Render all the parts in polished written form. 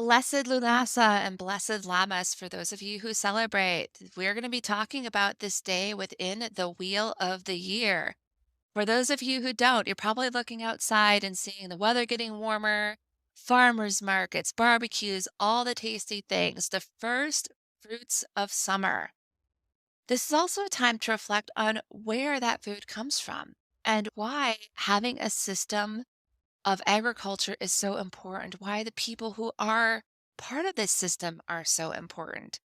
Blessed Lughnasadh and blessed Lammas for those of you who celebrate. We're going to be talking about this day within the wheel of the year. For those of you who don't, you're probably looking outside and seeing the weather getting warmer, farmers markets, barbecues, all the tasty things, the first fruits of summer. This is also a time to reflect on where that food comes from and why having a system of agriculture is so important, why the people who are part of this system are so important.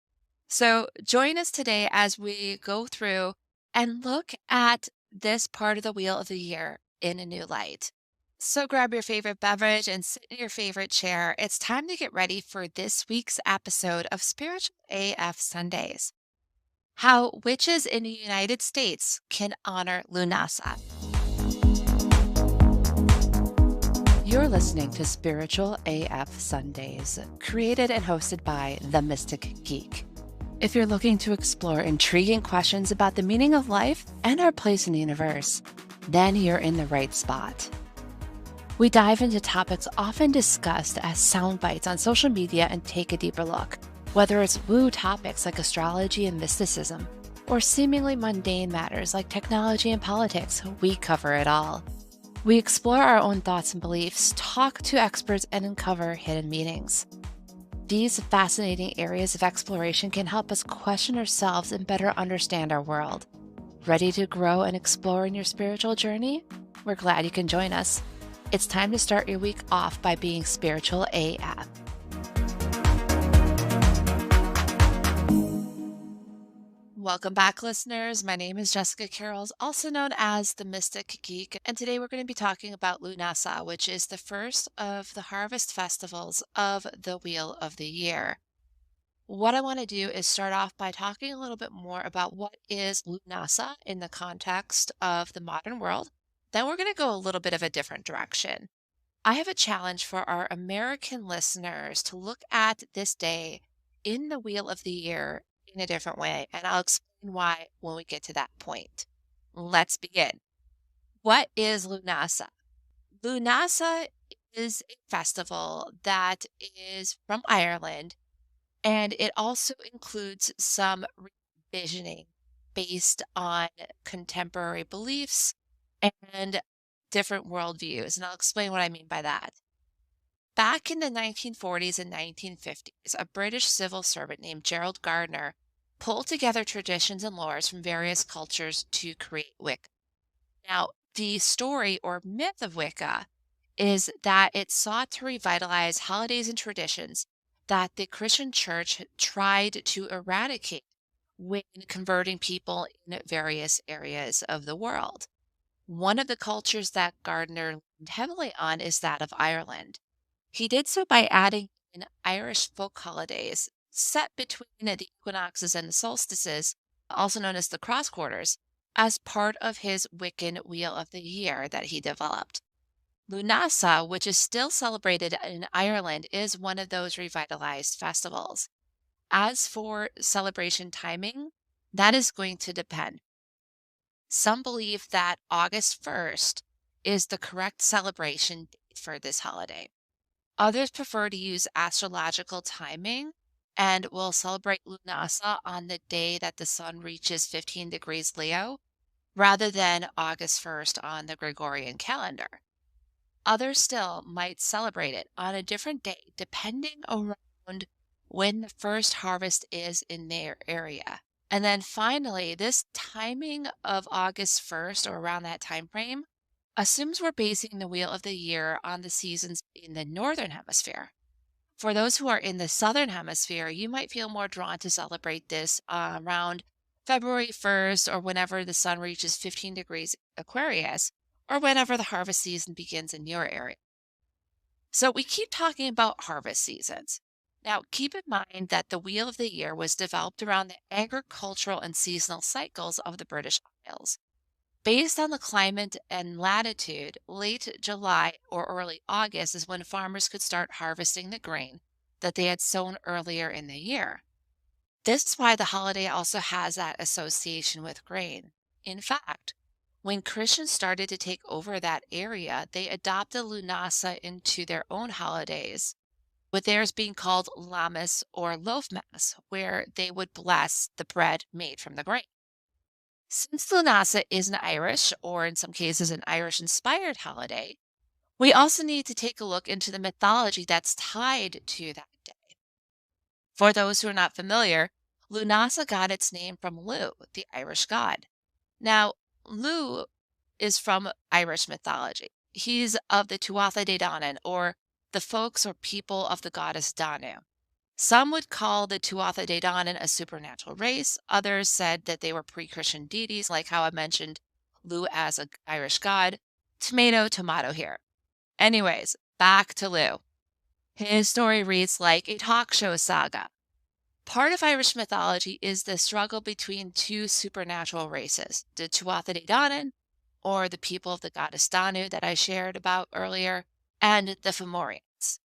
So, join us today as we go through and look at this part of the wheel of the year in a new light. So, grab your favorite beverage and sit in your favorite chair. It's time to get ready for this week's episode of Spiritual AF Sundays. How witches in the United States can honor Lughnasadh. You're listening to Spiritual AF Sundays, created and hosted by The Mystic Geek. If you're looking to explore intriguing questions about the meaning of life and our place in the universe, then you're in the right spot. We dive into topics often discussed as sound bites on social media and take a deeper look. Whether it's woo topics like astrology and mysticism, or seemingly mundane matters like technology and politics, we cover it all. We explore our own thoughts and beliefs, talk to experts, and uncover hidden meanings. These fascinating areas of exploration can help us question ourselves and better understand our world. Ready to grow and explore in your spiritual journey? We're glad you can join us. It's time to start your week off by being spiritual AF. Welcome back, listeners. My name is Jessica Carrolls, also known as the Mystic Geek, and today we're going to be talking about Lughnasadh, which is the first of the harvest festivals of the Wheel of the Year. What I want to do is start off by talking a little bit more about what is Lughnasadh in the context of the modern world. Then we're going to go a little bit of a different direction. I have a challenge for our American listeners to look at this day in the Wheel of the Year in a different way, and I'll explain why when we get to that point. Let's begin. What is Lughnasadh? Lughnasadh is a festival that is from Ireland, and it also includes some revisioning based on contemporary beliefs and different worldviews, and I'll explain what I mean by that. Back in the 1940s and 1950s, a British civil servant named Gerald Gardner pulled together traditions and lores from various cultures to create Wicca. Now, the story or myth of Wicca is that it sought to revitalize holidays and traditions that the Christian church tried to eradicate when converting people in various areas of the world. One of the cultures that Gardner leaned heavily on is that of Ireland. He did so by adding in Irish folk holidays set between the equinoxes and the solstices, also known as the cross quarters, as part of his Wiccan Wheel of the Year that he developed. Lughnasadh, which is still celebrated in Ireland, is one of those revitalized festivals. As for celebration timing, that is going to depend. Some believe that August 1st is the correct celebration date for this holiday. Others prefer to use astrological timing and will celebrate Lughnasadh on the day that the sun reaches 15 degrees Leo, rather than August 1st on the Gregorian calendar. Others still might celebrate it on a different day, depending around when the first harvest is in their area. And then finally, this timing of August 1st or around that time frame assumes we're basing the Wheel of the Year on the seasons in the Northern Hemisphere. For those who are in the Southern Hemisphere, you might feel more drawn to celebrate this around February 1st or whenever the sun reaches 15 degrees Aquarius or whenever the harvest season begins in your area. So we keep talking about harvest seasons. Now, keep in mind that the Wheel of the Year was developed around the agricultural and seasonal cycles of the British Isles. Based on the climate and latitude, late July or early August is when farmers could start harvesting the grain that they had sown earlier in the year. This is why the holiday also has that association with grain. In fact, when Christians started to take over that area, they adopted Lughnasadh into their own holidays. with theirs being called Lammas or loaf mass, where they would bless the bread made from the grain. Since Lughnasadh is an Irish, or in some cases an Irish inspired holiday, we also need to take a look into the mythology that's tied to that day. For those who are not familiar, Lughnasadh got its name from Lugh, the Irish god. Now, Lugh is from Irish mythology. He's of the Tuatha De Danann, or the folks or people of the goddess Danu. Some would call the Tuatha De Danann a supernatural race. Others said that they were pre-Christian deities, like how I mentioned Lugh as an Irish god. Tomato, tomato here. Anyways, back to Lugh. His story reads like a talk show saga. Part of Irish mythology is the struggle between two supernatural races, the Tuatha De Danann, or the people of the goddess Danu that I shared about earlier, and the Fomorians.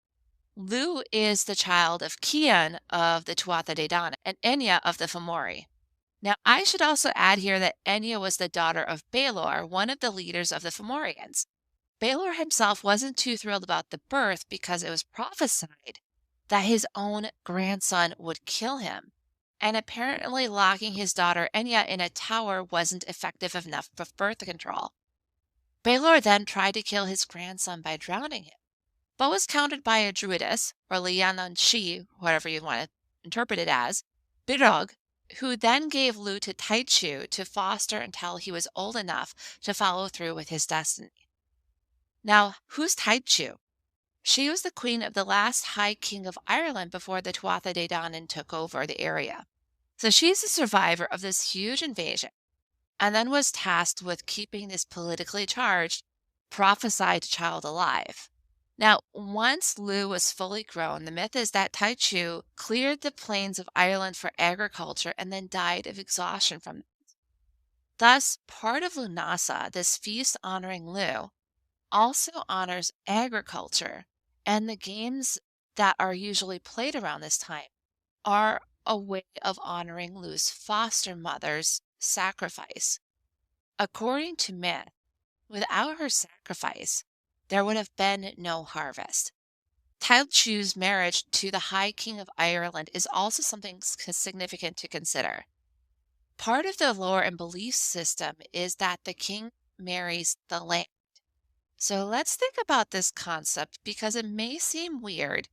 Lugh is the child of Cian of the Tuatha De Danann and Enya of the Fomori. Now, I should also add here that Enya was the daughter of Baelor, one of the leaders of the Fomorians. Baelor himself wasn't too thrilled about the birth because it was prophesied that his own grandson would kill him. And apparently, locking his daughter Enya in a tower wasn't effective enough for birth control. Baelor then tried to kill his grandson by drowning him, but was countered by a druidess, or Lianan Shi, whatever you want to interpret it as, Birog, who then gave Lugh to Taichu to foster until he was old enough to follow through with his destiny. Now, who's Taichu? She was the queen of the last High King of Ireland before the Tuatha De Danann took over the area. So she's a survivor of this huge invasion, and then was tasked with keeping this politically charged, prophesied child alive. Now, once Lugh was fully grown, the myth is that Taichu cleared the plains of Ireland for agriculture and then died of exhaustion from it. Thus, part of Lughnasadh, this feast honoring Lugh, also honors agriculture, and the games that are usually played around this time are a way of honoring Lugh's foster mother's sacrifice. According to myth, without her sacrifice, there would have been no harvest. Taichu's marriage to the High King of Ireland is also something significant to consider. Part of the lore and belief system is that the king marries the land. So let's think about this concept because it may seem weird.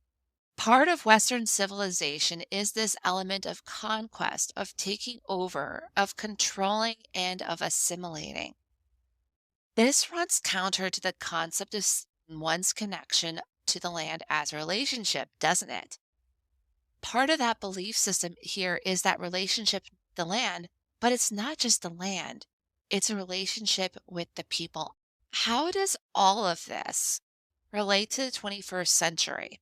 Part of Western civilization is this element of conquest, of taking over, of controlling, and of assimilating. This runs counter to the concept of one's connection to the land as a relationship, doesn't it? Part of that belief system here is that relationship with the land, but it's not just the land, it's a relationship with the people. How does all of this relate to the 21st century,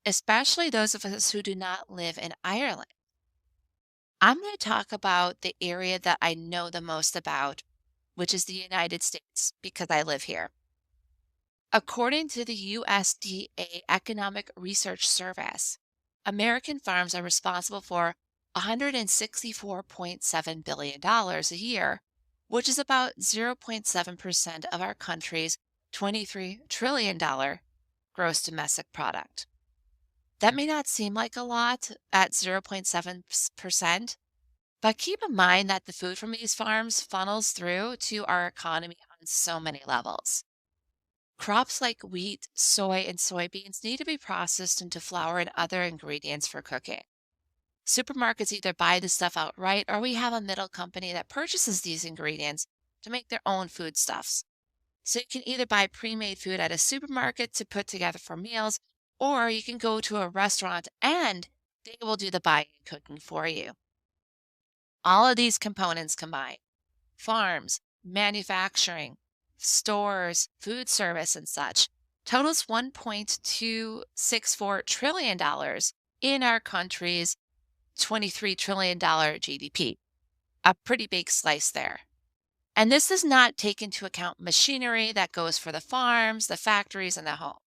especially those of us who do not live in Ireland? I'm going to talk about the area that I know the most about, which is the United States, because I live here. According to the USDA Economic Research Service, American farms are responsible for $164.7 billion a year, which is about 0.7% of our country's $23 trillion gross domestic product. That may not seem like a lot at 0.7%, but keep in mind that the food from these farms funnels through to our economy on so many levels. Crops like wheat, soy, and soybeans need to be processed into flour and other ingredients for cooking. Supermarkets either buy the stuff outright or we have a middle company that purchases these ingredients to make their own foodstuffs. So you can either buy pre-made food at a supermarket to put together for meals, or you can go to a restaurant and they will do the buying and cooking for you. All of these components combined, farms, manufacturing, stores, food service, and such, totals $1.264 trillion in our country's $23 trillion GDP. A pretty big slice there. And this does not take into account machinery that goes for the farms, the factories, and the home.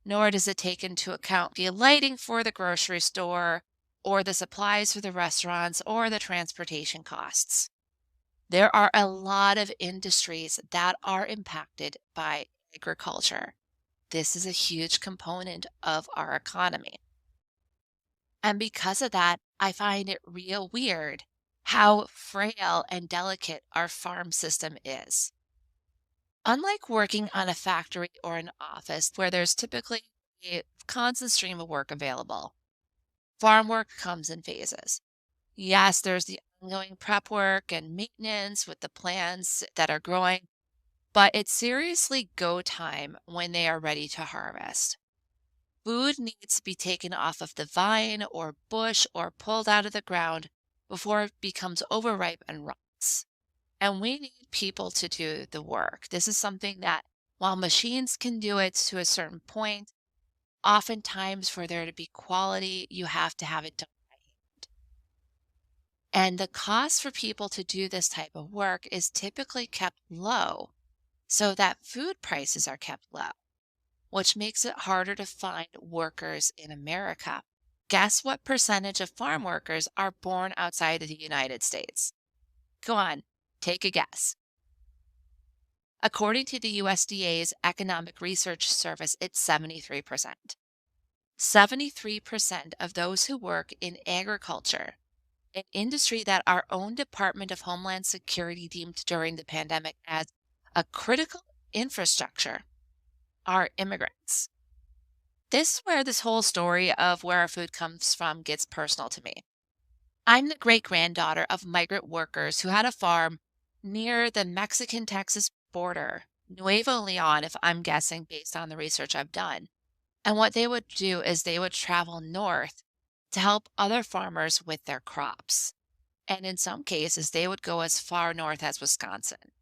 Nor does it take into account the lighting for the grocery store, or the supplies for the restaurants, or the transportation costs. There are a lot of industries that are impacted by agriculture. this is a huge component of our economy. And because of that, I find it real weird how frail and delicate our farm system is. Unlike working on a factory or an office where there's typically a constant stream of work available, farm work comes in phases. Yes, there's the ongoing prep work and maintenance with the plants that are growing, but it's seriously go time when they are ready to harvest. Food needs to be taken off of the vine or bush or pulled out of the ground before it becomes overripe and rots. And we need people to do the work. This is something that, while machines can do it to a certain point, oftentimes for there to be quality, you have to have it done by hand. And the cost for people to do this type of work is typically kept low so that food prices are kept low, which makes it harder to find workers in America. Guess what percentage of farm workers are born outside of the United States? Go on, take a guess. According to the USDA's Economic Research Service, it's 73%. 73% of those who work in agriculture, an industry that our own Department of Homeland Security deemed during the pandemic as a critical infrastructure, are immigrants. This is where this whole story of where our food comes from gets personal to me. I'm the great granddaughter of migrant workers who had a farm near the Mexican Texas border, Nuevo Leon, if I'm guessing based on the research I've done. And what they would do is they would travel north to help other farmers with their crops. And in some cases, they would go as far north as Wisconsin.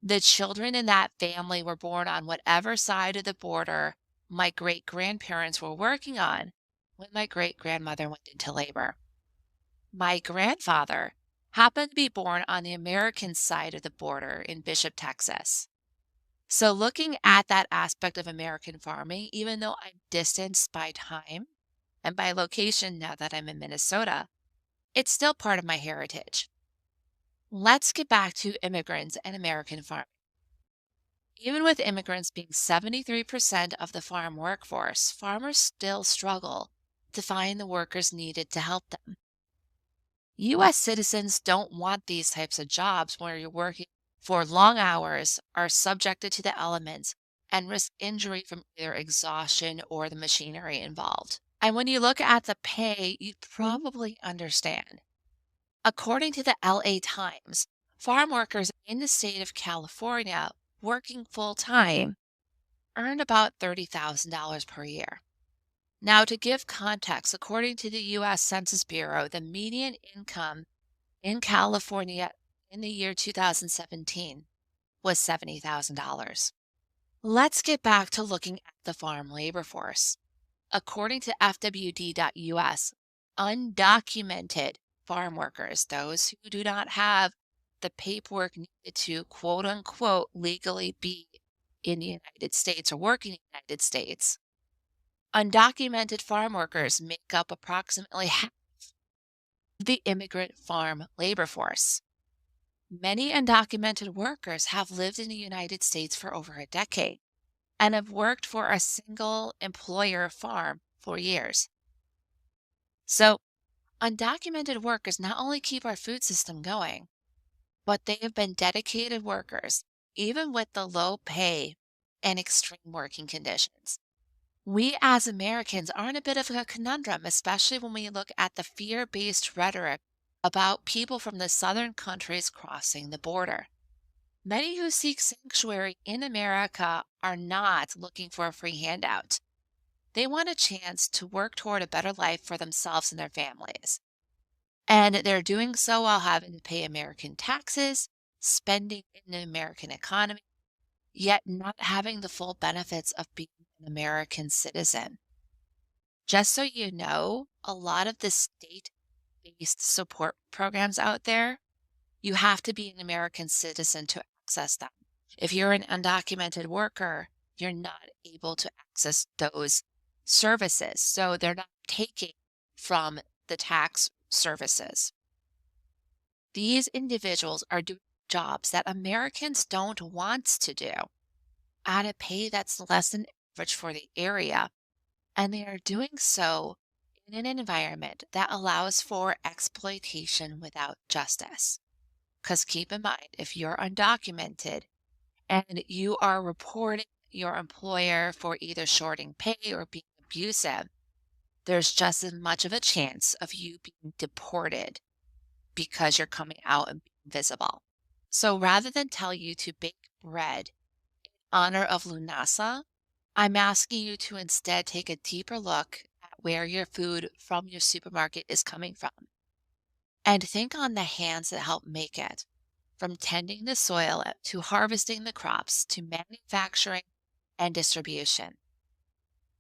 The children in that family were born on whatever side of the border my great grandparents were working on when my great grandmother went into labor. My grandfather happened to be born on the American side of the border in Bishop, Texas. So, looking at that aspect of American farming, even though I'm distanced by time and by location now that I'm in Minnesota, it's still part of my heritage. Let's get back to immigrants and American farming. Even with immigrants being 73% of the farm workforce, farmers still struggle to find the workers needed to help them. U.S. citizens don't want these types of jobs where you're working for long hours, are subjected to the elements, and risk injury from either exhaustion or the machinery involved. And when you look at the pay, you probably understand. According to the LA Times, farm workers in the state of California working full time earned about $30,000 per year. Now, to give context, according to the U.S. Census Bureau, the median income in California in the year 2017 was $70,000. Let's get back to looking at the farm labor force. According to FWD.US, undocumented farm workers, those who do not have the paperwork needed to quote unquote legally be in the United States or work in the United States, undocumented farm workers make up approximately half of the immigrant farm labor force. Many undocumented workers have lived in the United States for over a decade and have worked for a single employer farm for years. So, undocumented workers not only keep our food system going, but they have been dedicated workers, even with the low pay and extreme working conditions. We as Americans are in a bit of a conundrum, especially when we look at the fear-based rhetoric about people from the southern countries crossing the border. Many who seek sanctuary in America are not looking for a free handout. They want a chance to work toward a better life for themselves and their families. And they're doing so while having to pay American taxes, spending in the American economy, yet not having the full benefits of being an American citizen. Just so you know, a lot of the state-based support programs out there, you have to be an American citizen to access them. If you're an undocumented worker, you're not able to access those services. So they're not taking from the tax services. These individuals are doing jobs that Americans don't want to do at a pay that's less than average for the area, and they are doing so in an environment that allows for exploitation without justice. Because keep in mind, if you're undocumented and you are reporting your employer for either shorting pay or being abusive, there's just as much of a chance of you being deported because you're coming out and being visible. So rather than tell you to bake bread in honor of Lughnadsah, I'm asking you to instead take a deeper look at where your food from your supermarket is coming from and think on the hands that help make it, from tending the soil to harvesting the crops to manufacturing and distribution,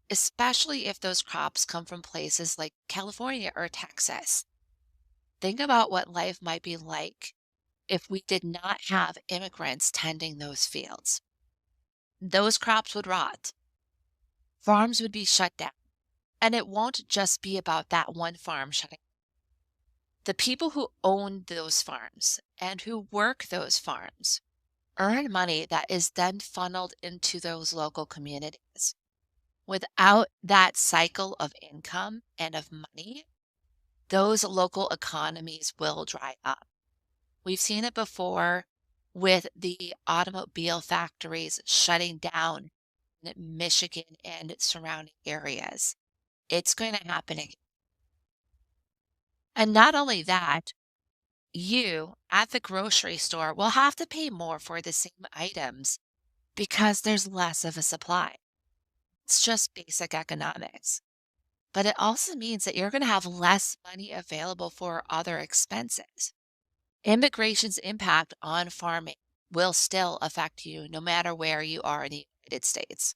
especially if those crops come from places like California or Texas. Think about what life might be like if we did not have immigrants tending those fields. Those crops would rot, farms would be shut down, and it won't just be about that one farm shutting. The people who own those farms and who work those farms earn money that is then funneled into those local communities. Without that cycle of income and of money, those local economies will dry up. We've seen it before with the automobile factories shutting down in Michigan and surrounding areas. It's going to happen again. And not only that, you at the grocery store will have to pay more for the same items because there's less of a supply. It's just basic economics. But it also means that you're going to have less money available for other expenses. Immigration's impact on farming will still affect you no matter where you are in the United States.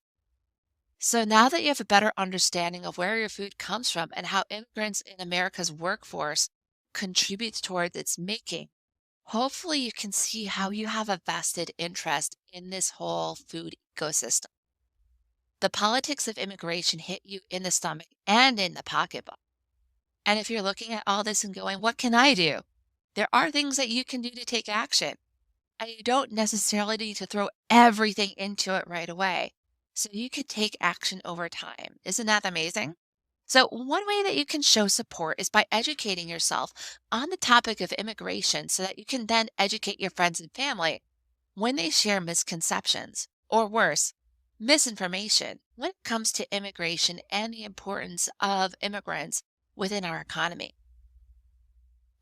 So now that you have a better understanding of where your food comes from and how immigrants in America's workforce contribute towards its making, hopefully you can see how you have a vested interest in this whole food ecosystem. The politics of immigration hit you in the stomach and in the pocketbook. And if you're looking at all this and going, what can I do? There are things that you can do to take action. And you don't necessarily need to throw everything into it right away. So you could take action over time. Isn't that amazing? So one way that you can show support is by educating yourself on the topic of immigration so that you can then educate your friends and family when they share misconceptions, or worse, misinformation when it comes to immigration and the importance of immigrants within our economy.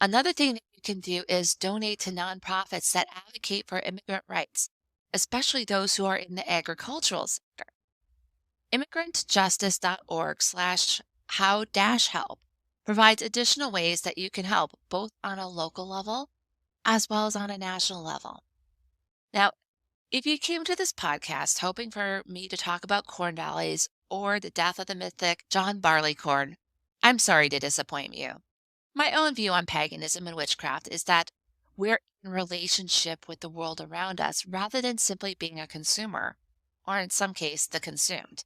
Another thing that you can do is donate to nonprofits that advocate for immigrant rights, especially those who are in the agricultural sector. Immigrantjustice.org/how-help provides additional ways that you can help both on a local level as well as on a national level. Now, if you came to this podcast hoping for me to talk about corn dollies or the death of the mythic John Barleycorn, I'm sorry to disappoint you. My own view on paganism and witchcraft is that we're in relationship with the world around us rather than simply being a consumer, or in some case, the consumed.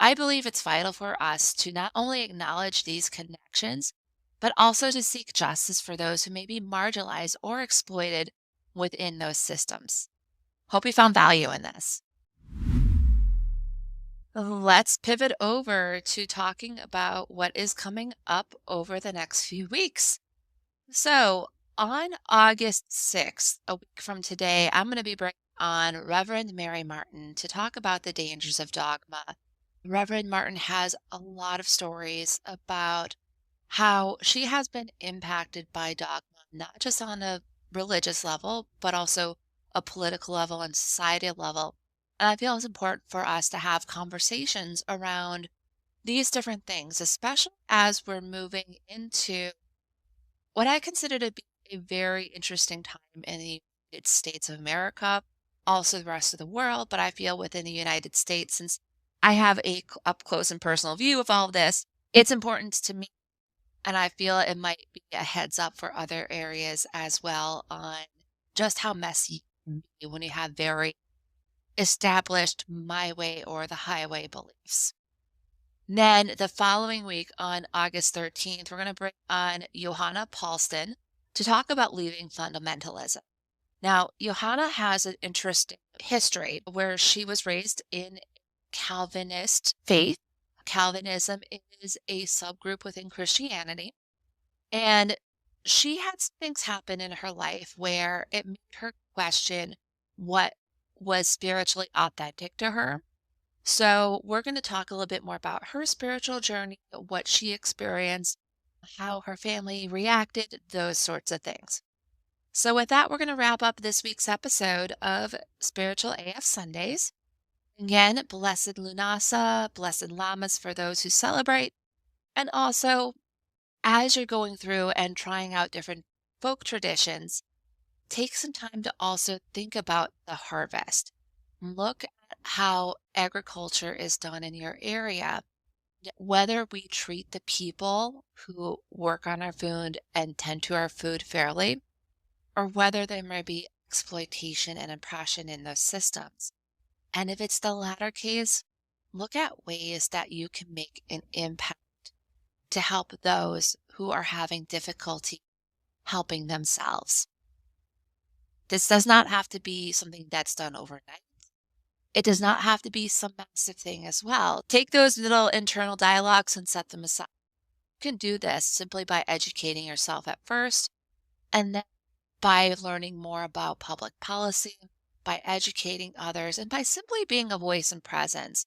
I believe it's vital for us to not only acknowledge these connections, but also to seek justice for those who may be marginalized or exploited within those systems. Hope you found value in this. Let's pivot over to talking about what is coming up over the next few weeks. So, on August 6th, a week from today, I'm going to be bringing on Reverend Mary Martin to talk about the dangers of dogma. Reverend Martin has a lot of stories about how she has been impacted by dogma, not just on a religious level, but also a political level and societal level. And I feel it's important for us to have conversations around these different things, especially as we're moving into what I consider to be a very interesting time in the United States of America, also the rest of the world, but I feel within the United States, since I have a up close and personal view of all of this, it's important to me. And I feel it might be a heads up for other areas as well on just how messy it can be when you have very established my way or the highway beliefs. Then the following week on August 13th, we're going to bring on Johanna Paulston to talk about leaving fundamentalism. Now, Johanna has an interesting history where she was raised in Calvinist faith. Calvinism is a subgroup within Christianity. And she had some things happen in her life where it made her question what was spiritually authentic to her. So, we're going to talk a little bit more about her spiritual journey, what she experienced, how her family reacted, those sorts of things. So, with that, we're going to wrap up this week's episode of Spiritual AF Sundays. Again, blessed Lughnadsah, blessed Lammas for those who celebrate. And also, as you're going through and trying out different folk traditions, take some time to also think about the harvest. Look at how agriculture is done in your area, whether we treat the people who work on our food and tend to our food fairly, or whether there may be exploitation and oppression in those systems. And if it's the latter case, look at ways that you can make an impact to help those who are having difficulty helping themselves. This does not have to be something that's done overnight. It does not have to be some massive thing as well. Take those little internal dialogues and set them aside. You can do this simply by educating yourself at first, and then by learning more about public policy, by educating others, and by simply being a voice and presence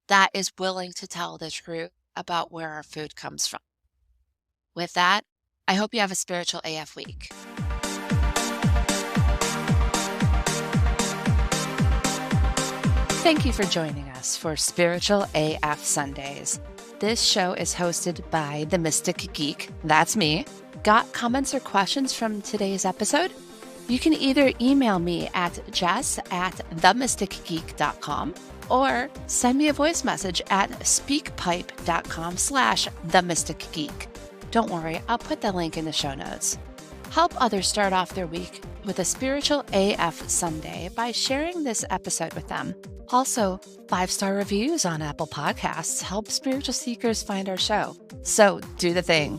that is willing to tell the truth about where our food comes from. With that, I hope you have a spiritual AF week. Thank you for joining us for Spiritual AF Sundays. This show is hosted by the Mystic Geek. That's me. Got comments or questions from today's episode? You can either email me at jess@themysticgeek.com or send me a voice message at speakpipe.com/themysticgeek. Don't worry, I'll put the link in the show notes. Help others start off their week with a Spiritual AF Sunday by sharing this episode with them. Also, 5-star reviews on Apple Podcasts help spiritual seekers find our show. So do the thing.